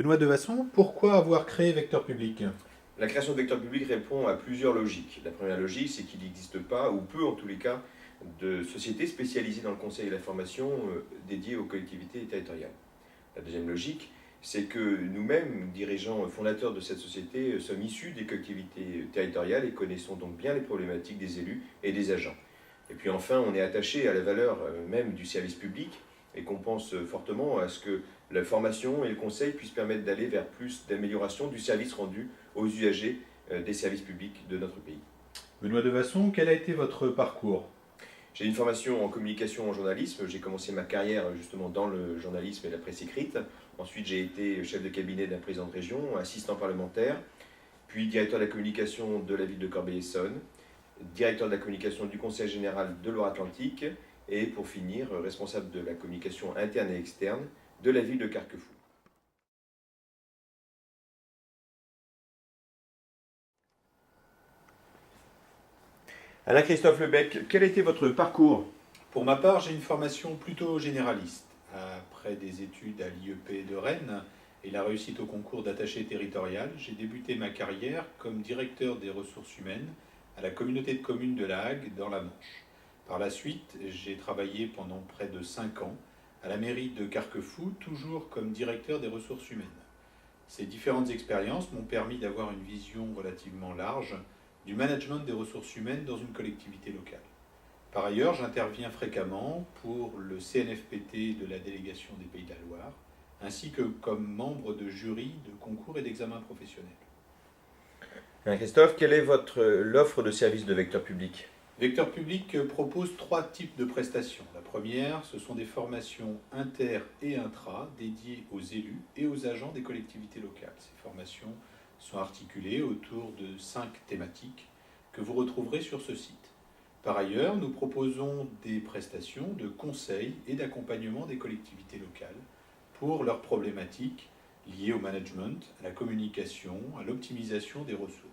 Benoît Devasson, pourquoi avoir créé Vecteur Public? La création de vecteurs publics répond à plusieurs logiques. La première logique, c'est qu'il n'existe pas, ou peu en tous les cas, de sociétés spécialisées dans le conseil et la formation dédiées aux collectivités territoriales. La deuxième logique, c'est que nous-mêmes, dirigeants fondateurs de cette société, sommes issus des collectivités territoriales et connaissons donc bien les problématiques des élus et des agents. Et puis enfin, on est attaché à la valeur même du service public et qu'on pense fortement à ce que la formation et le conseil puissent permettre d'aller vers plus d'amélioration du service rendu aux usagers des services publics de notre pays. Benoît Devasson, quel a été votre parcours? J'ai une formation en communication en journalisme. J'ai commencé ma carrière justement dans le journalisme et la presse écrite. Ensuite, j'ai été chef de cabinet d'un président de région, assistant parlementaire, puis directeur de la communication de la ville de Corbeil-Essonnes, directeur de la communication du Conseil général de Loire-Atlantique et pour finir, responsable de la communication interne et externe de la ville de Carquefou. Alain-Christophe Lebec, quel a été votre parcours? Pour ma part, j'ai une formation plutôt généraliste. Après des études à l'IEP de Rennes et la réussite au concours d'attaché territorial, j'ai débuté ma carrière comme directeur des ressources humaines à la communauté de communes de la Hague dans la Manche. Par la suite, j'ai travaillé pendant près de 5 ans à la mairie de Carquefou, toujours comme directeur des ressources humaines. Ces différentes expériences m'ont permis d'avoir une vision relativement large du management des ressources humaines dans une collectivité locale. Par ailleurs, j'interviens fréquemment pour le CNFPT de la délégation des Pays de la Loire, ainsi que comme membre de jury de concours et d'examen professionnels. Alain-Christophe, quelle est l'offre de service de Vecteur Public? Vecteur Public propose 3 types de prestations. La première, ce sont des formations inter et intra dédiées aux élus et aux agents des collectivités locales. Ces formations sont articulées autour de 5 thématiques que vous retrouverez sur ce site. Par ailleurs, nous proposons des prestations de conseil et d'accompagnement des collectivités locales pour leurs problématiques liées au management, à la communication, à l'optimisation des ressources.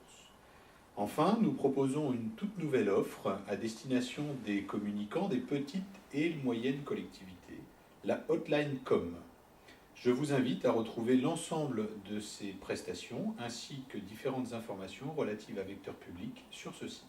Enfin, nous proposons une toute nouvelle offre à destination des communicants des petites et moyennes collectivités, la Hotline Com. Je vous invite à retrouver l'ensemble de ces prestations ainsi que différentes informations relatives à Vecteur Public sur ce site.